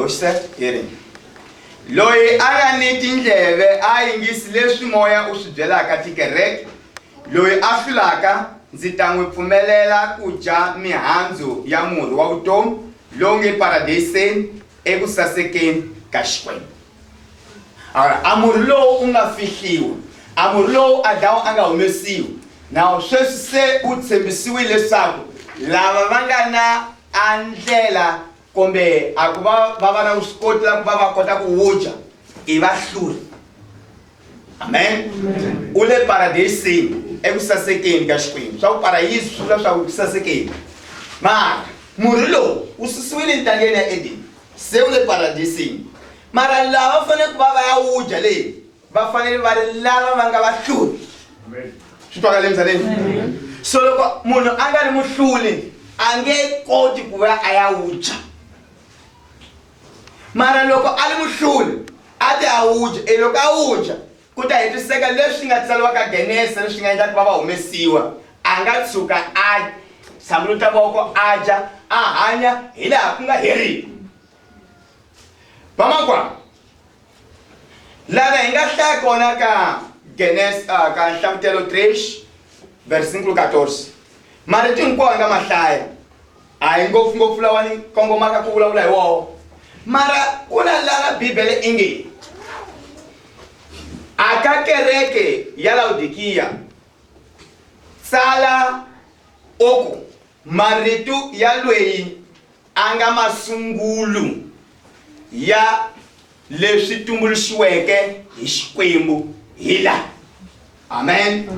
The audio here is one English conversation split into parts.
José hearing. Loyi aganiti ndleve ayingisi leswi moya u swi byelaka tikereke. Loyi a hlulaka ndzi ta n'wi pfumelela ku dya mihandzu ya murhi wa vutomi lowu nge paradiseni eku sasekeni ka Xikwembu. A murhi lowu u nga fihliwa, a murhi lowu Adamu a nga humesiwi. Nawu sweswi se u tshembisiwile leswaku lava va nga na andlela kumbe a ku va va na vuswikoti la ku va kota ku wudya i vahluri. Amen. Ule paradiseni eku sasekeni ka Xikwembu. Swa ku parayisi swi vula swa ku sasekeni. Mara murhi lowu u susiwile entangeni ya Edeni. Se ule paradiseni. Mara lava fanele ku va ya wudya leyi va fanele va ri lava va nga vahluri. Amen. Swi twakale mzaleni? So loko munhu a nga ri muhluli a nge koti ku va a ya wudya. Mara loko a ri muhluli a ti a wudya, loko a wudya ku ta hetiseka leswi nga tsariwa ka Genese leswi nga endla ku va va humesiwa. A nga tshuka a samuluta voko a dya a hanya hi laha ku nga heriki. Vamakwa lana hi nga hlaya kona ka Genese ka Nhlavutelo 3 versículo 14. Marito hinkwawo hi nga mahlaya a hi ngopfungopfu lawa ni kongomaka ku vulavula hi woho. Mara ku na lana Bibele inge aka kereke ya Laodikiya tsala oku marito ya Leyi a nga masungulu ya leswi tumbuluxiweke hi Xikwembu hi la. Amen.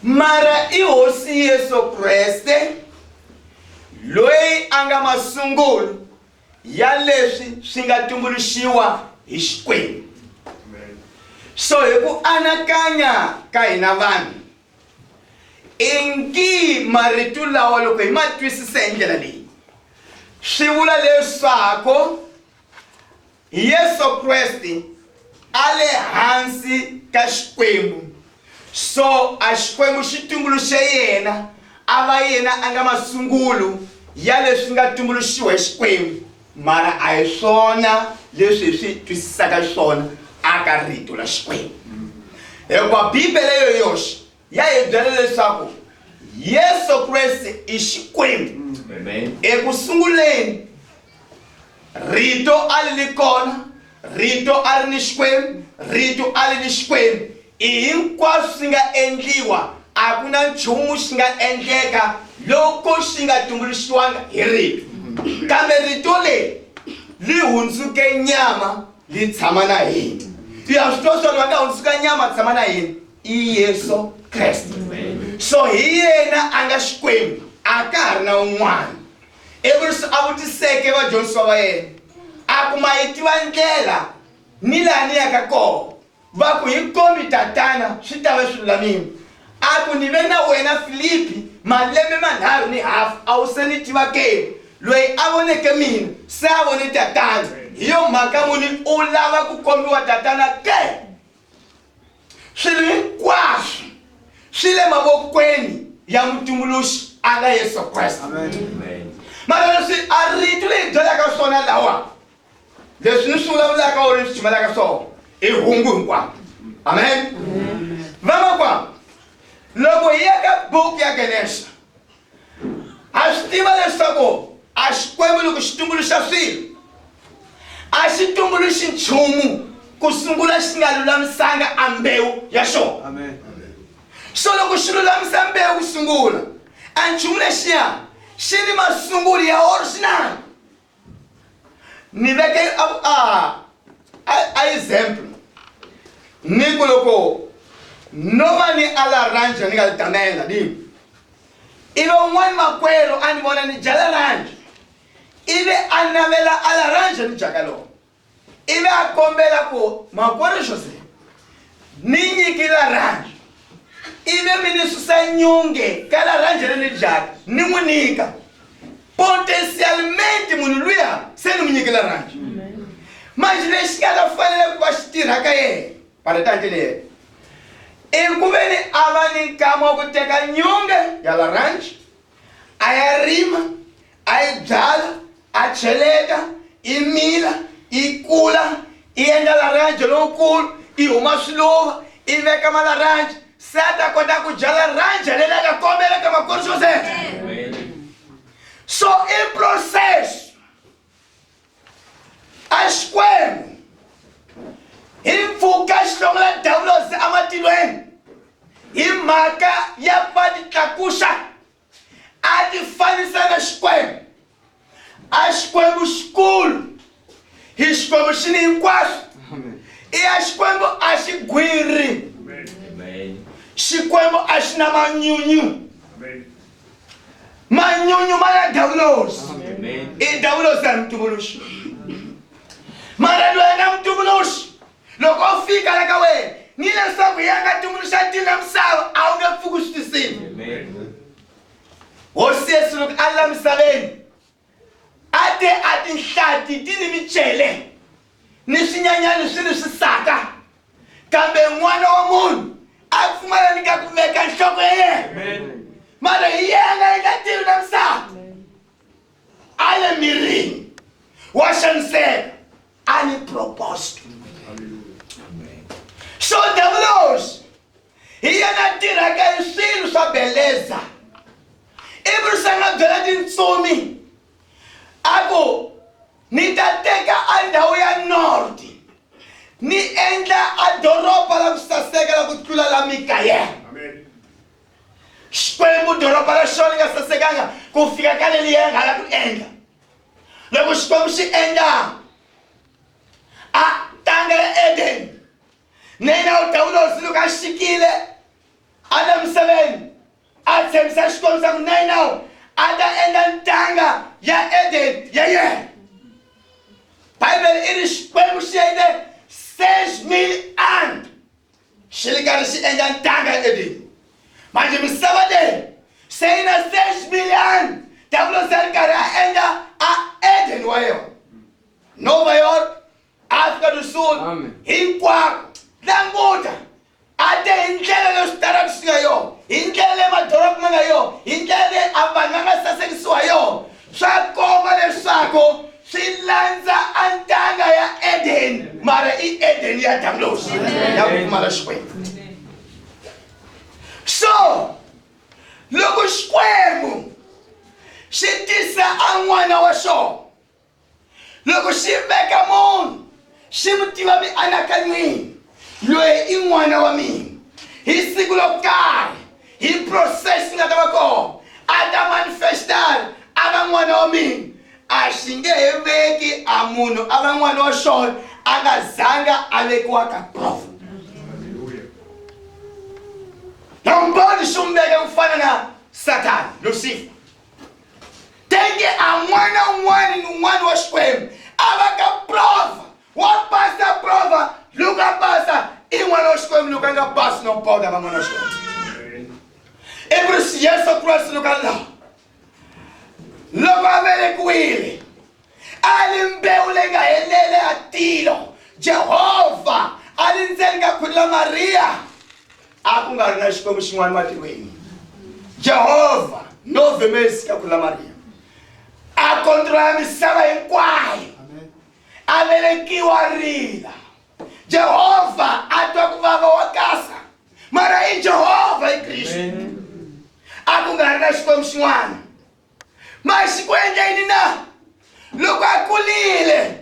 Mara i hosi Yesu Kriste loyi a nga masungulu ya leswi swi nga tumbuluxiwa hi Xikwembu. So hi ku anakanya ka hina vanhu ingi marito lawa loko hi ma twisisa hi ndlela leyi swi vula leswaku Yesu Kriste a le hansi ka Xikwembu. So a Xikwembu xi tumbuluxe yena a va yena a nga masungulu ya leswi nga tumbuluxiwa hi Xikwembu. Mara a hi swona leswi hi swi twisisaka swona aka rito la Xikwembu. Hikuva Bibele yoyoxe ya hi byela leswaku Yesu Kriste i Xikwembu. Eku sunguleni rito a li kona, rito a ri ni Xikwembu, rito a li ni Xikwembu. I hinkwaswo swi nga endliwa a ku na nchumu xi nga endleka loko xi nga tumbuluxiwanga hi rito. Kambe rito leyi li hundzuke nyama li tshama na hina. Ya swi twa swona va nga hundzuka nyama tshama na hina i Yesu Kriste. So hi yena a nga Xikwembu a ka ha ri na un'wana. Evurisi a vutiseke vadyondzisi va yena a ku ma yi tiva ndlela ni laha ni yaka kona va ku hi kombi tatana swi ta va swi lulamile. A ku ni ve na wena Filipi malembe manharhu ni hafu a wu se ni tiva ke loyi a voneke mina se a vone tatana. Hi yo mhaka muni u lava ku kombiwa tatana ke? Swilo hinkwaswo swi le mavokweni ya mutumbuluxi a nga Yesu Kriste. Mara leswi a rito leyi byelaka swona lawa leswi ni swi vulavulaka or ni swi chimelaka swona i hungu hinkwaro. Amen. Vamakwa loko hi ya ka buku ya Genese a swi tiva leswaku a Xikwembu loko xi tumbuluxa swilo a xi tumbuluxi nchumu ku sungula xi nga lulamisanga a mbewu ya xona. Amen. So loko xi lulamisa mbewu ku sungula a nchumu lexiya xi ni masunguli ya original. Ni veke a example ni ku loko no va ni ala ranja ni nga tamela di ive un'wana makwerhu a ni vona ni jala ranja ive a navela ala ranja ni jaka lowu ive a kombela ku makwerhu José ni nyikila ranja ive mi ni susa nyunge ka la ranja leyi ni jaka ni n'wi nyika potencialmente munhu luya se ni n'wi nyikela ranja. Manje lexi nga ta fanele ku va xi tirha ka yena paretanje leyi i ku ve ni a va ni nkama wa ku teka nyunge ya la ranja a ya rima a yi byala a cheleta imila, ikula, ienda laranja lonkulu, ihuma swiluva, iveka malaranja. Sata kota kujala ranja lela kakombela kama kurso José. So in processo asquemo imfukashonga dawlos amatilweni imaka yapadi takusha adifanisa na asquemo school hisquemo shininkwasho asquemo ashigwiri Shikwemo ashina manyunyu. Manyunyu mara dawlos. Dawlos na mtubulush. Mara lwe na mtubulush. Loko fika laka we. Nile sabu yanga tumulusha tina msawa. Aunga fukushtisini. Osiyesu luk ala msaleni. Ate nshati tini michele. Nishinyanyani shisaka. Kambe mwana wa mundu. Afumana nikakumeka shoko ye. Mara yenga ikatiru na msa. Ale mirini. Washansega. Ani proposed. So Deus. Yana tira kaisiru sa beleza. Ibru sanga Verdade nsumi. Ako nitateka andao ya norte. Ni enda adoropa la kusasega la kutkula la mikaye. Amen. Shkwemu doropa la shoni nga saseganga kufika kale liyenga la kuenda. Lego shkwemu shi enda. Tanga Eden. Nena utaulo siluka shikile. Adam 7. Atsemsa shkwemu sa nena. Ada enda ntanga ya Eden. Yeah. Bible iri shkwemu shi ende. 6,000 anos. Chegando se ainda tanga ele. Mas me sabade. Se ainda 6,000 anos. Tablo cercara ainda a Eden wayo. Nova York, África do Sul, Inquaco, Danguta. Até indela los tarabs ngayo. Indela madorok ngayo. Indela abananga sa sexuayo. Sa koma de saco. Silanza antanga ya Eden. Mara I Eden ya tablos. Ya mara shwe. So, logo shkwemu. Shitisa angwana wa sho. Logo shibeka mon. Shimutiwa mi anakanywi. Lwe ingwana wa mi. Hisigulo kai. Hi processing atabako. Ada manifestar. Aba ngwana wa mi. Ashinge eveki amuno abangwana oshon akazanga alekuwa kaprof. Namboni shumbeke mfana na Satan, Lucifer. Tenge amwana umwani washkwem abaka prof. Wapasa prova luka pasa ingwana washkwem luka nga pasa no powder bangwana washkwem. Ebrusi Yesu Christ luka la. Logo avele kuile. Alimbewu lenga elele atilo. Jehova. Alinzenga kudla Maria. Akungari na shikomu shingwani matiweni. Jehova. No vemesi kudla Maria. Akontrola misaba inkwai. Avele kiwa rila. Jehova atwa kuvava wakasa. Mara i Jehova i Cristo. Akungari na shikomu shingwani. Mas kwenye inina luka kulile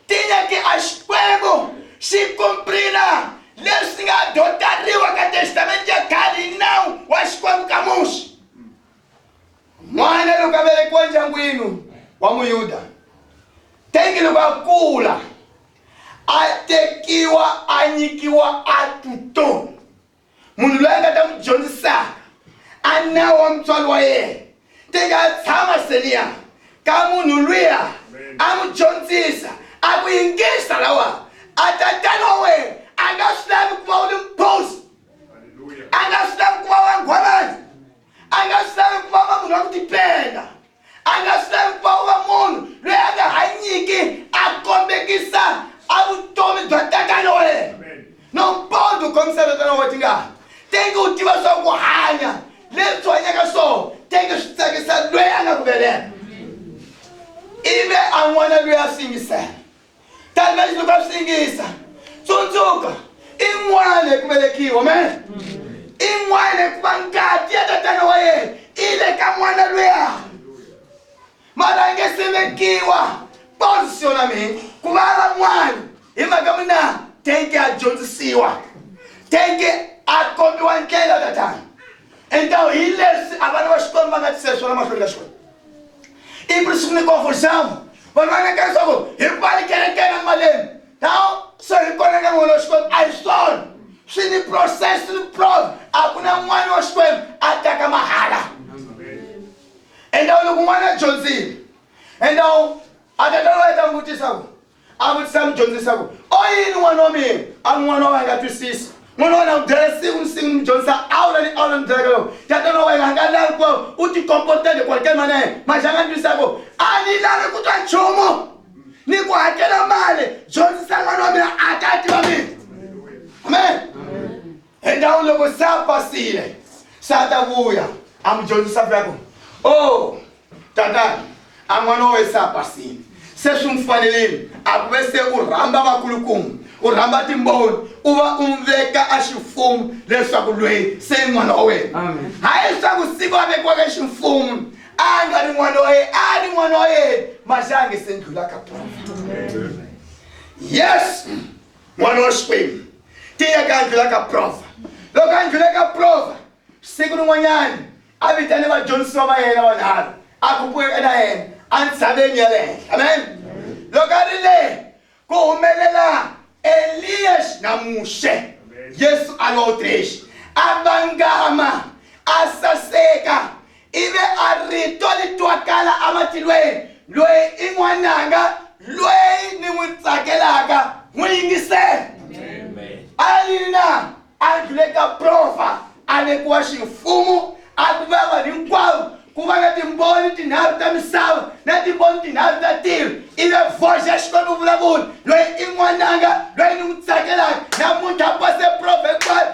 tinya ki ashkwego si comprina lesinga dotariwa ka testament ya kali now washkwam kamushi mwana luka vele kwenja ngwinu wa muyuda tengi luka kula atekiwa anyikiwa atuto munu lwenga tamu jonisa anawa mtwalwa ye Tenga tama senia kamu nuluya amu jontisa aku ingesa lawa atatano we angaslam kwa ulimpos angaslam kwa wangwamani angaslam kwa wamunokutipenda angaslam kwa wamunu lweaga hanyiki akombekisa abutomi dwatatano we nompodu komisa dwatano wetinga tenga utiwa so kuhanya letu wanyaka so tenga shitake sa lwe anga kubele ibe an'wana loyi a singisaka tanihileswi loko a singisa tsundzuka in'wana ku velekiwa amen in'wana ku va ngati ya tatana wa yena i le ka n'wana luya mara a nge se vekiwa positionamento ku va van'wana hi mhaka mina teke a dyondzisiwa teke a kombiwa ndlela tatana então hi leswi a vana va xikwembu va nga tisela swona mahlweni ka xikwembu i por isso que me confusão vanhu va nga ka leswaku hi pali kerekena maleni então so hi kona ka n'wana wa xikwembu a hi swona swi ni process ni prove a ku na n'wana wa xikwembu a taka mahala então loko n'wana a dyondzile então a tatana wa yena ta n'wi vutisa ku a vutisa mudyondzisa ku o yini n'wana wa mina a n'wana wa nga twisisi n'wana wa na ku byela siku ni siku ni dyondzisa awula ni byela ka yona tatana wa yena a nga lavi ku u ti comporta de qualquer maneira mas a nga twisisa ku a ni lavi ku twa nchumu ni ku hakela mali dyondzisa n'wana wa mina a ta tiva mina amen então loko se a pasile se a ta vuya a mu dyondzisa vya ku o tatana a n'wana wa wena se a pasile se swi n'wi fanerile a ku ve se u rhamba vakulukumba u rhamba timboni u va u veka a ximfumo leswaku loyi se i n'wana wa wena hayi leswaku siku a vekiwaka ximfumo a nga ri n'wana wa yena a ri n'wana wa yena masi a nge se ndlula ka prova yes n'wana wa xikwembu tiyeka a ndlula ka prova loko a ndlule ka prova siku rin'wanyani a vitane vadyondzisiwa va yena vanharhu a kupuke na yena antshaveni ya le henhla amen loko a ri le ku humelela Elias na Mushe Yesu a lo trexe a vangama a saseka ive a rito li twakala ematilweni loyi i n'wananga loyi ni n'wi tsakelaka n'wi yingisela alina a ndlule ka prova a vekiwa ximfumo a ku va vanhu hinkwavo ku va na timboni tinharhu ta misava na timboni tinharhu ta tilo ive voxe ya xikwembu vulavula loyi i n'wananga loyi ni n'wi tsakelaka namuntlha a pase prova hinkwayo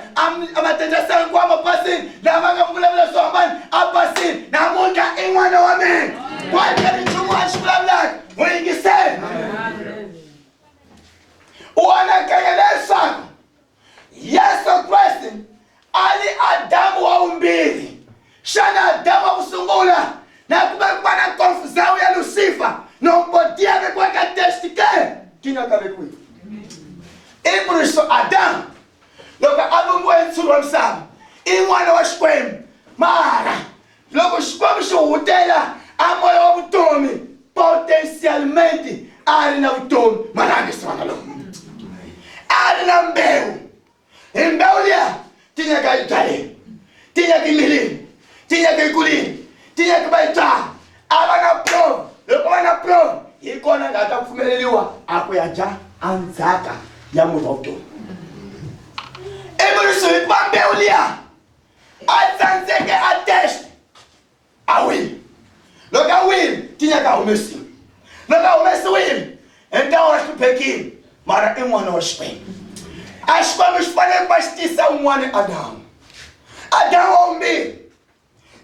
a matendlesa hinkwawo mapasini lava nga vulavula swo hambana a pasini namuntlha i n'wana wa mina kwalekeri nchumu a xi vulavulaka n'wi yingisela u anakanya leswaku Yesu Kristo ali Adamu wa vumbirhi xana Adamu wa ku sungula na ku va na confusão ya Lucifer não podia vekiwa ka teste ke tinha ka vekiwa e por isso Adamu loko a vumbiwa hi ntshuri wa misava i n'wana wa xikwembu mara loko xikwembu xi hutela a moya wa vutomi potencialmente a ri na vutomi mara a nge se va na loko a ri na mbewu hi mbewu liya tinha ka yi byaleni tinha ka yi mileni tinha ka yi kuleni tinha ka va yi twaha a va na prova loko va na prova hi kona nga ta pfumeleliwa a ku ya dya andzhaka ya munhu wa vutomi ivi swi hikuva mbewu liya a tsandzeke a teste a wile loko a wile tinha ka humesiwa loko a humesiwile hi ntawo wa hluphekile mara i n'wana wa xikwembu a xikwembu xi fanele ku va xi tisa un'wana Adamu wa vumbirhi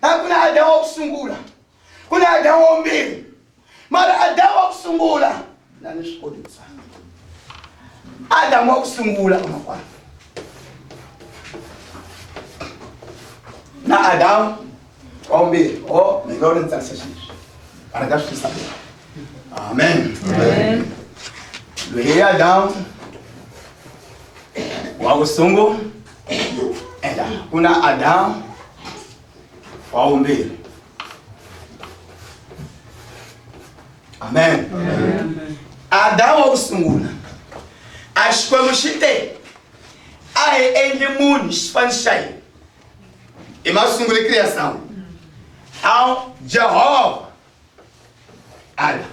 a ku na Adamu wa ku sungula ku na Adamu wa vumbirhi mara Adamu wa ku sungula na ni swi kodisa Adamu wa ku sungula makwani na Adamu wa vumbirhi o mi nga ri ntsarisa xiswi mara ka swi tisa amen loyi Adamu wa ku sungula enda ku na Adamu wa vumbirhi amen Adamu wa ku sungula a xikwembu xi te a hi endli munhu xifaniso xa hina i masunguli criação a Jehova ala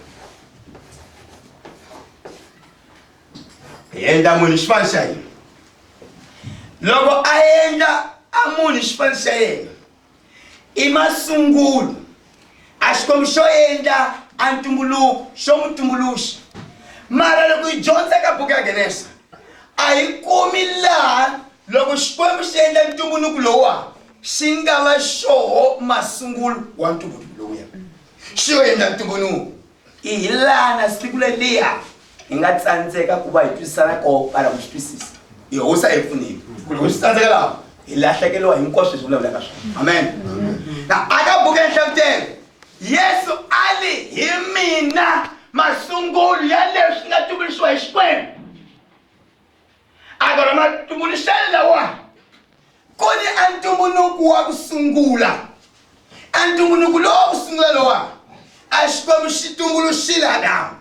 hi endla munhu xifaniso xa hina loko a endla a munhu xifaniso xa yena i masungulo a xikwembu xo endla a ntumbuluko xo mutumbuluxi mara loko hi dyondza ka buku ya Genesa a hi kumi laha loko xikwembu xi endla ntumbuluko lowuwa xi nga va xoho masungulo wa ntumbuluko lowuya xo endla ntumbuluko ilana siku leliya hi nga tsandzeka ku va hi twisisana koho para ku swi twisisa hi hosa epfuneni ku swi tsandzeka laha hi lahlekeriwa hinkwaswo leswi vulavulaka swona amen aka buku ya nhlavutelo Yesu ali hi mina masungulo ya leswi nga tumbuluxiwa hi Xikwembu a vona matumbuluxelo lawa ku ni a ntumbuluko wa ku sungula a ntumbuluko lowu wa ku sungula lowa a Xikwembu xi tumbuluxile Adamu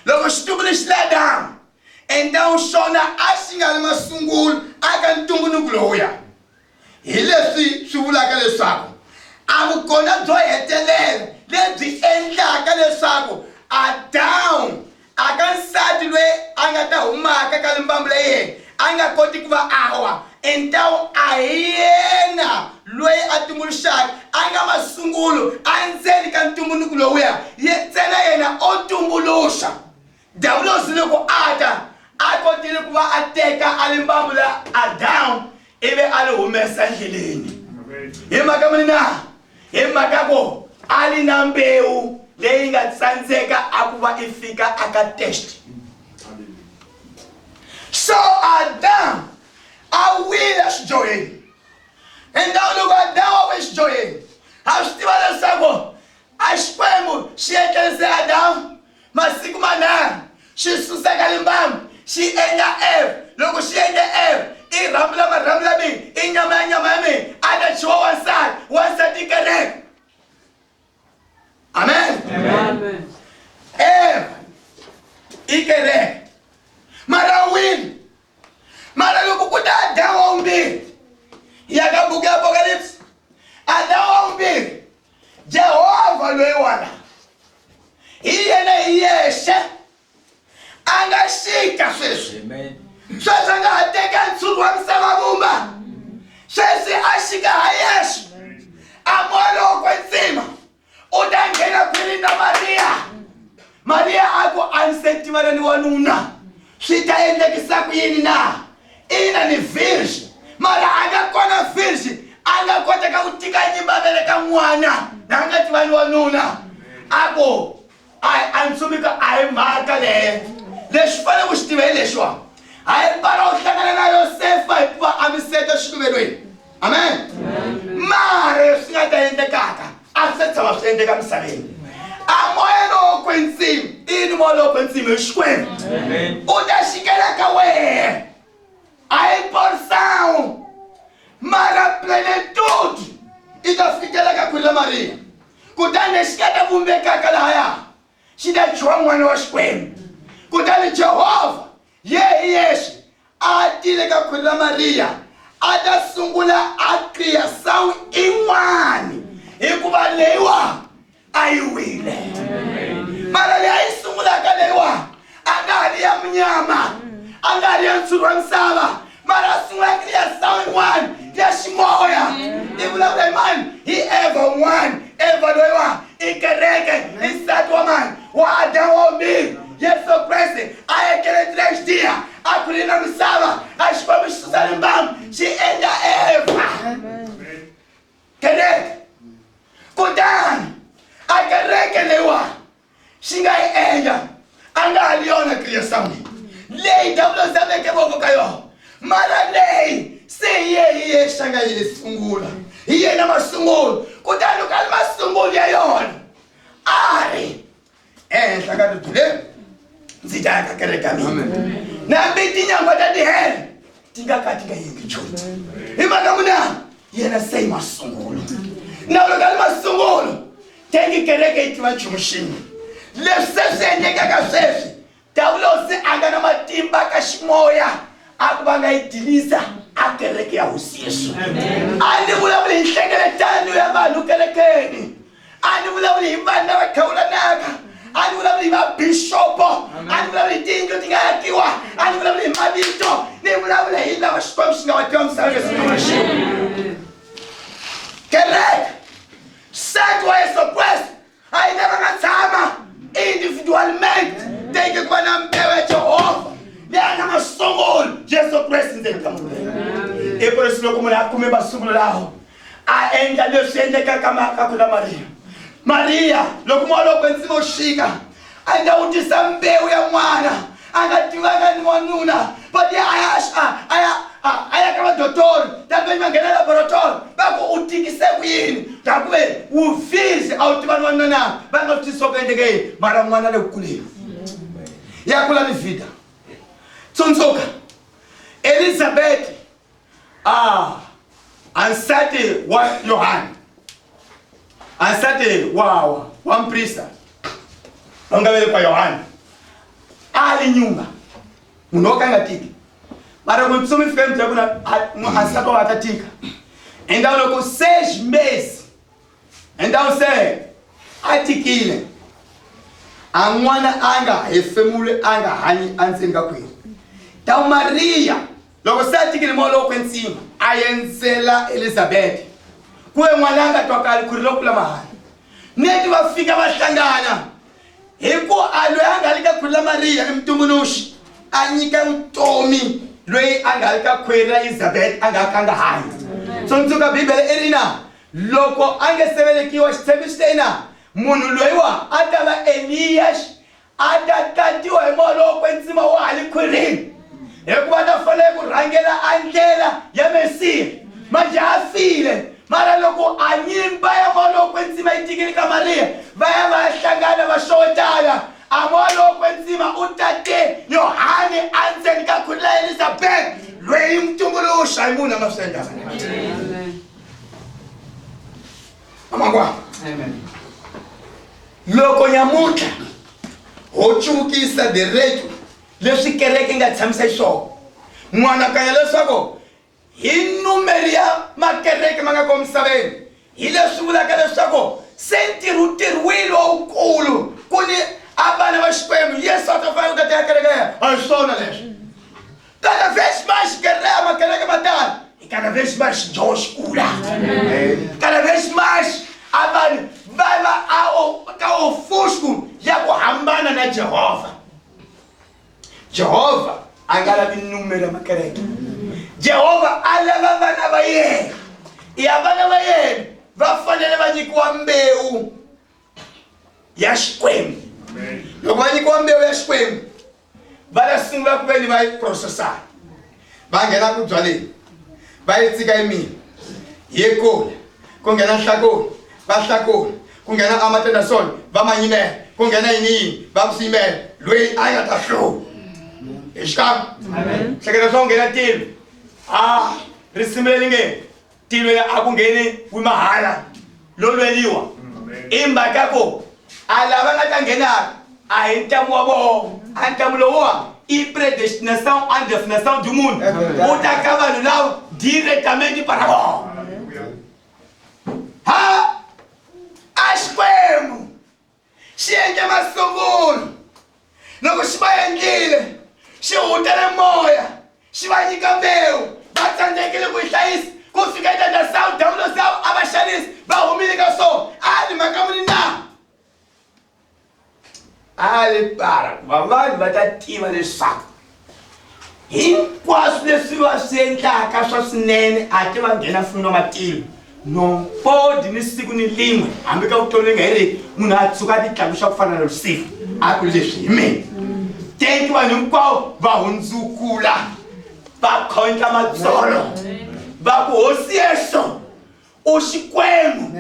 loko xi tumbuluxile Adamu então xona a xi nga ri masungulo aka ntumbuluko lowuya hi leswi swi vulaka leswaku a vukona byo hetelela lebyi endlaka leswaku Adamu aka nsati loyi a nga ta humaka ka limbambu la yena a nga koti ku va awa então a hi yena loyi a tumbuluxaka a nga masungulo a ndzeni ka ntumbuluko lowuya ntsena yena o tumbuluxa dawulosi loko a ta a kotile ku va a teka a limbambu la Adamu ivi a li humesa endleleni hi mhaka muni na hi mhaka ku a li na mbewu leyi nga tsandzeka a ku va i fika aka test so Adamu a wile xijoyeni endhawu loko Adamu a wile xijoyeni a swi tiva leswaku a Xikwembu xi endlerise Adamu masiku manharhu xi susa ka limbambu xi endla Eva loko xi endle Eva i rhamula marhambu lamini i nyama ya mina a ta chiwa wansati kereke amen Eva i kereke mara wini mara loko ku ta Adamu wa vumbirhi ya ka buku ya Apocalypse Adamu wa vumbirhi Jehova loyiwana hi yena hi yexe a nga xika sweswi sweswi a nga ha teka ntshungu wa misava vumba sweswi a xika ha yexe a moloko ntsima u ta nghena khwini na Mariya a ku a ni se tiva ni wanuna swi ta endlekisa ku yini na ina ni virgin mara a nga kona virgin a nga koteka ku tika nyimba vele ka n'wana na nga tiva ni wanuna a ku a ntsumika a hi mhaka leyo leswi fanele ku xi tiva hi lexiwa a hi mbala u hlangana na Yosefa hikuva a mi seta xiluvelweni amen mara leswi nga ta endlekaka a swi se tshama swi endleka misaveni a moya lowo kwensimi ini moya lowo kwensimi hi Xikwembu u ta xikela ka wehe a hi porção mara plenitude i ta fikela ka khwini la Mariya kutani lexi nga ta vumbekaka lahaya xi ta chiwa n'wana wa Xikwembu kutani Jehova yehi yexe a tile ka khwini la Mariya a ta sungula a kriyasawu in'wani hikuva leyiwa a yi wile mara leyi a yi sungulaka leyiwa a nga ha ri ya munyama a nga ha ri ya ntshuri wa misava mara a sungula kriyasawu yin'wani ya ximoya i vulavula hi mani hi Eva un'wana Eva loyiwa i kereke i nsati wa mani wa Adamu wa vumbirhi Yesu Kriste a ekeletile xidiya a khulile na misava a Xikwembu xi susa limbambu xi endla Eva kereke kutani a kereke leyiwa xi nga yi endla a nga ha ri yona kriyasawu leyi dawulosi a veke voko ka yona mara leyi se hi yexe a nga yi sungula hi yena masungulo kutani loko a ri masungulo ya yona a ri ehenhla ka ribye leri ndzi ta ya ka kereke ya mina nambi tinyangwa ta tihele ti nga ka ti nga yengi nchumu hi mhaka muna yena se hi masungulo na loko a ri masungulo tengi kereke yi tiva nchumu xin'we leswi se swi endlekaka sweswi dawulosi a nga na matimba ka ximoya a ku va nga yi dilisa a kereke ya hosi Yesu a ni vulavuli hi nhlengeletano ya vanhu kerekeni a ni vulavuli hi vanhu lava khawulanaka a ni vulavuli hi mabishopo a ni vulavuli hi tiyindlu ti nga akiwa a ni vulavuli hi mavito ni vulavula hi lava Xikwembu xi nga va tiva misava ka siku lexi kereke santi wa Yesu Kriste a yi lava nga tshama individualmente teke ku va na mbewu ya Jehova leyi a nga masungulo Yesu Kriste ndzeni ka munhu i ku leswi loko munhu a kume masungulo lawo a endla leswi endlekaka ka khwini la Mariya loko moya lowo kwetsima wu xika andawutisa mbewu ya mwana angadinganga ni wanuna but aya kama dotori tabe mangena laboratory bako utikise kuyini takube uvise awutivani wanana bangotisopendeke mara mwana lekukhulile yakula ni vida tsonsoka Elizabeth ansate wa Yohana ansate wa mprista ongavele kwa Yohana ali nyumba munoka ngatiki mara kutsumi fika mtakuna ansate watatika enda loko 6 meses enda use atikile amwana anga efemule anga hani ansenga kwini tawu Maria loko satikile molo kwensima ayenzela Elizabeth kuwe mwananga twakali kurilokula mahali neti wafika bahlangana hiko alo angalika kula Maria emtumunushi anyika uTomi lwe angalika kwela Elizabeth angakanga hayi sonzuka Bibele erina loko angesebelekiwa sitebistena munu lwewa ataba Elias atatatiwa emolo kwensima wali kwirini ekubata fale kurangela andlela ya Mesiya manje afile mara loko anyimba ya molo kwensima itikili ka Maria baya bahlangana bashotala amolo kwensima utate Yohane ansen ka khula Elizabeth lwe imtungulusha imuna mafsenda amen amangwa amen loko nyamuka hochukisa derecho leswi kereke nga tshamisa xo n'wana kaya leswaku hi numeri ya makereke ma nga komisaveni hi leswi vulaka leswaku se ntirhwile lowukulu kuni avana va Xikwembu Yesu a ta fanele ku ta teka kereke a hi swona leswi kana vesi ma xikereya makereke ma tala hi kana vesi ma xidyoho xikula kana vesi ma avana va ka ofusku ya ku hambana na Jehova angala binumera makereke Jehova alava vana va yena ya vana va yena va fanele va nyikiwa mbewu ya Xikwembu loko va nyikiwa mbewu ya Xikwembu va ta sungula ku veni va yi processa va nghena ku byaleni va yi tsika emini ye kula ku nghena nhlakoni va hlakoni ku nghena amatendasoni va manyimela ku nghena yini va musimela loyi a nga ta hluva Ishkam. Amen. Sekera song ngena tilo. Risimele nge. Tilo ya akungeni wimahala. Lolweliwa. Imba kako. Alaba ngata ngena. Ahentamu wabo. Ahentamu lowa. I predestination and definition du monde. Utakaba lulaw directement para bo. Ashkwemu. Shienge masongolo. Noko shibayangile. Xiwutele moya xiva nyika mbewu va tsandzekile ku yi hlayisa ku fika dada sawu davulo sawu a va xanisi va humile ka swona ali mhaka muni na ali para van'wani va ta tiva leswaku hinkwaswo leswi va swi endlaka swa swinene a ti va nghena mfumo wa matilo nompodi ni siku ni limwe hambi ka vutomi nga heriki munhu a tshuka a ti tlakuxa ku fana na lusifu a ku leswi hi mina teki vanhu hinkwavo va hundzukula va khonta madzolo va ku hosi Yesu u Xikwembu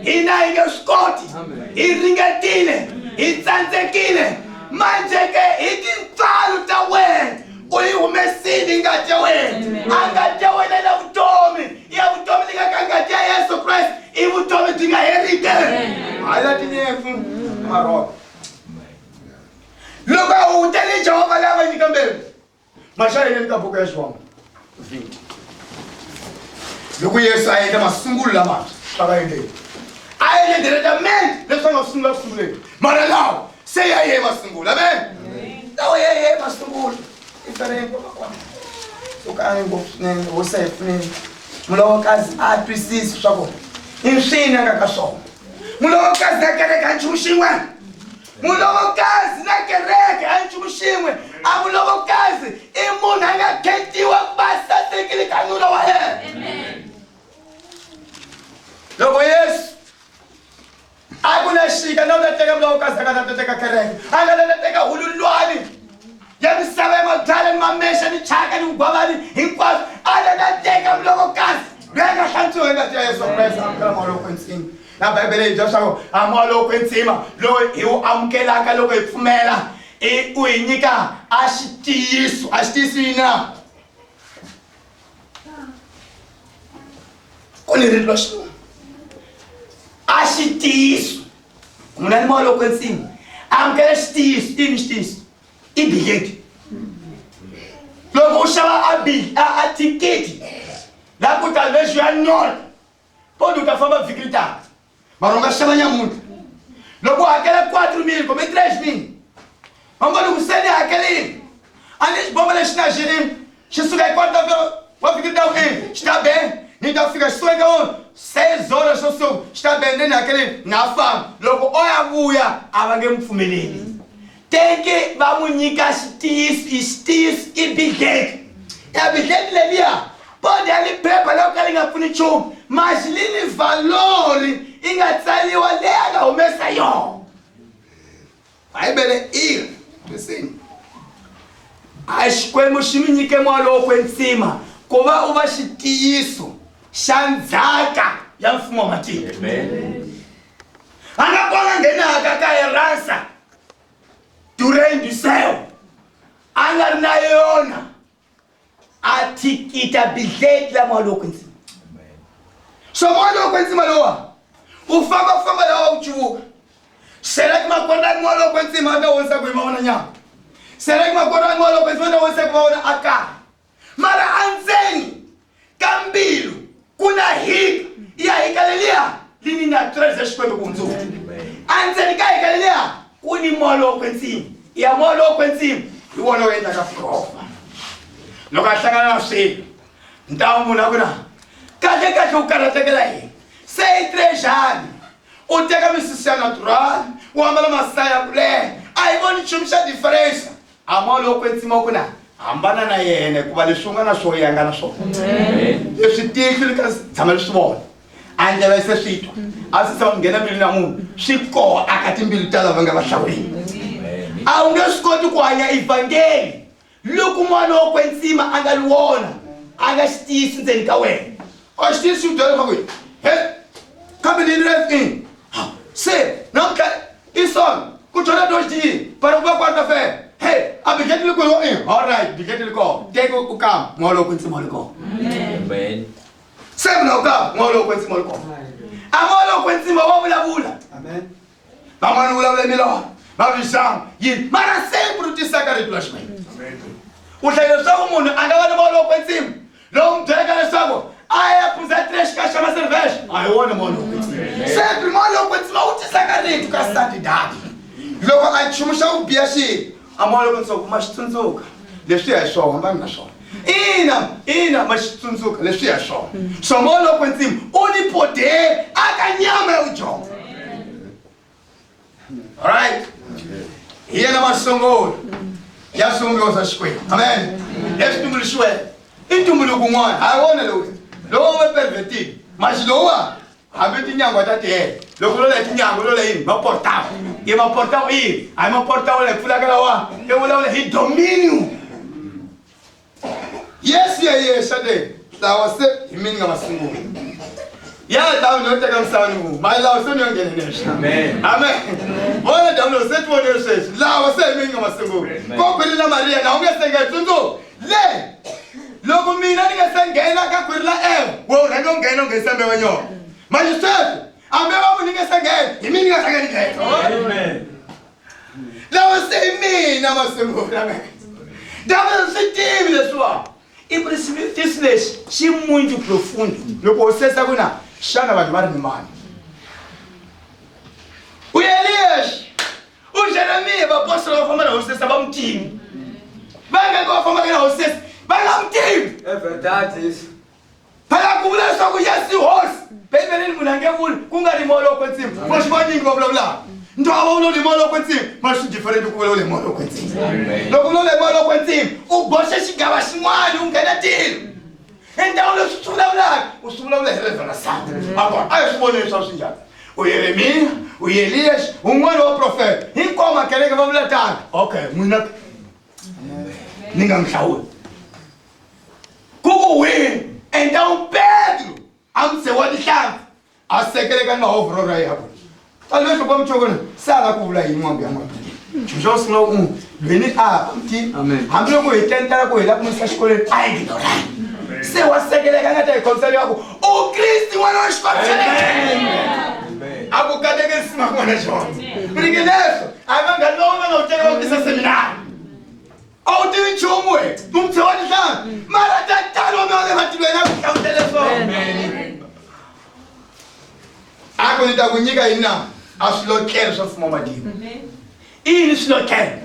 hina hi nge swi koti hi ringetile hi tsandzekile manje ke hi tintswalo ta wena u yi humesile ngati ya wena a ngati ya wena na vutomi ya vutomi li nga ka ngati ya Yesu Kristo i vutomi byi nga heriki hala tinyefu marona loko a hutele Jehova lava nyika mbewu maxayeleni ka buku ya Xikwembu loko Yesu a endla masungulo lamantshwa swa va endleni a endle directamente leswi a nga sungula ku sunguleni mara lawa se ya ye masungulo amen lawa ya ye masungulo iferenko makwana sukani ngopfu swinene hosi a hi pfuneni mulowakazi a twisisi swa kona i swini a nga ka swona mulowakazi a kereke a nchumu xin'we mulovokazi na kereke a nchumu xin'we a mulovokazi i munhu a nga khetiwa ku va sasekile ka nuna wa yena loko Yesu a ku na xika na u ta teka mulovokazi a nga ta teka kereke a nga ya misava ya madala ni mamesha ni chaka ni ugwavani hinkwaswo a ta teka mlokokazi loyi a nga hlantswiwa hi ngati ya Yesu Kreste amukela maloko entsima na Bibele yi byela leswaku a maloko entsima loyi hi wu amukelaka loko hi pfumela u hi nyika a xitiyiso yini na ku ni ririlo xilungu a xitiyiso munhu a ni maloko entsima amukela xitiyiso yini xitiyiso i bileti loko u xava a thikiti laha ku ta leswi ya nyola podi u ta famba vhiki litaka mara u nga xava nyamuntlha loko u hakela 4,000 kumbe 3,000 mambo loko se ni hakelini a ni xibombo lexi na xi suka hi kota wa vhiki litaka xi ta be ni ta fika xi suka eka wona 6 horas xo suka xi ta be ni hakelini na famba loko o ya vuya a va nge mi pfumeleli teke va n'wi nyika xitiyiso i bigeti ya bigeti leliya podi ya liphepha loko ka li nga pfuni nchumu maxi li ni valori i nga tsaliwa leyi a nga humesa yona Bibele i listen a xikwembu xi mi nyike maloko entsima ku va u va xitiyiso xa ndzhaka ya mfumo wa matiko a nga kona nghenaka ka eransa dureng du céu a nga ri na yona a thikita bigeti la maloko entsima so maloko entsima lowa u fambafamba lawa u chuvuka sereki makondani maloko entsima a ta wonisa ku hi ma vona nyama sereki makondani maloko entsima a ta wonisa ku va vona a kaya mara andzeni ka mbilu ku na hika ya hika leliya lini na treze xikwembu ku hundzuka andzeni ka hika leliya ku ni maloko entsima ya maloko entsima hi wona wu endlaka prova loko a hlangana na swilo ntawu munhu a ku na kahle u karhatekela yini se i trejani u teka misisi ya natural u ambala masaya ya ku leha a hi voni nchumu xa diferensa a maloko entsima ku na hambana na yena hikuva leswi u nga na swo yanga na swona leswi tihlo li ka tshama leswi vona a ndlela se swi twa a swi tshama nghena mbilu na munhu swi koha aka timbilu ta lava nga va hlawuleni a wu nge swi koti ku hanya evhangeli loko maloko entsima a nga li wona a nga xi tiyisi ndzeni ka wena a xi tiyisi u byela leswaku he kambe ni ri se namuntlha i sona ku dyondza dyondzo yini para ku va kwata fela hey a bigeti li koho alright bigeti li koho teka u kama maloko entsima li koho amen semna u kama maloko entsima li koho a maloko entsima wa vulavula amen van'wana vulavula milorho va visanga yini mara sempre u tisaka rito la xikwembu u hlayela leswaku munhu a nga va ni maloko entsima lowu mi byelaka leswaku a ya phuza 3 xika xa maservexe a hi wona maloko entsima sempre maloko entsima u tisaka rito ka santidade loko a nchumu xa ku biya xi a maloko entsima ma xi tsundzuka leswi ya hi swona hambani na swona ina ma xi tsundzuka leswi ya hi swona so maloko entsima u ni poder aka nyama ya vujonga alright hi yena masungula ya sungula xikwembu amen leswi tumbuluxiweke i ntumbuluko n'wana a hi wona lowu va pervertile maxi lowuwa hambi tinyangwa ta tihela loko lola hi tinyangwa lola yini maportawo i maportawo yini a hi maportawo la hi pfulaka lawa i vulavula hi dominion yesu ya yexa le lawa se hi mini nga masungula ya dawu no teka misavani mu mali lawa se ni yo ngheneleswa amen vona dawu lo se tivonile sweswi lawa se hi mini nga masungula ko kwiri na mariya na u nge se nge tsundzuka le loko mina ni nga se nghena ka kwiri la we u rhanga u nghena u nghenisa wa nyoka manje sweswi ambe va mu ni nge se nghena hi mini nga hlanga ni nghena lawa se hi mina masungula amen dawu swi tivi leswiwa i precipitisi lexi xi muito profundo loko u sesa ku na xana vanhu va ri ni mani u Elias u Jeremiya vaapostoli va famba na hosesa va mutimi va nga va fambaka na hosesa va nga mutivi verdade va nga ku vula leswaku Yesu hosi bibeleni munhu a nge vuli ku nga ri maloko entsima vo xi vanyingi va vulavulaka ntwa va vulavula hi maloko entsima ma swi diferente ku vulavula hi maloko entsima loko vulavula hi maloko entsima u boxe xigava xin'wana u nghena tilo endhawu leswi swi vulavulaka u swi vulavula hi revhela santa a hi swi voneni swa swi njhani u Yeremiya u Elias un'wana wa profeta hinkwavo makereke va vula tani okay n'wina ningamhlawuli. Kukuwe então Pedro amsewa dihlanza asekeleka na overora yabo. Talwesho kwamchokona sala kuvula ingqombe yamaphi. Njos no veni mti hamlo ko itentala ko ila kumisa shikole ayigidora. Se wasekeleka ngata ikonseli yako uKristo wana washikwathele. Akukadeke simangwana jonke. Brigeleso abangalonga ngotshela ukisa seminari. Awuthi nchumwe umthewani hla mara tatalo manje matilwena kuhlawuthele so. Ako nitakunyika ina asilokela sofuma madini. Ini silokela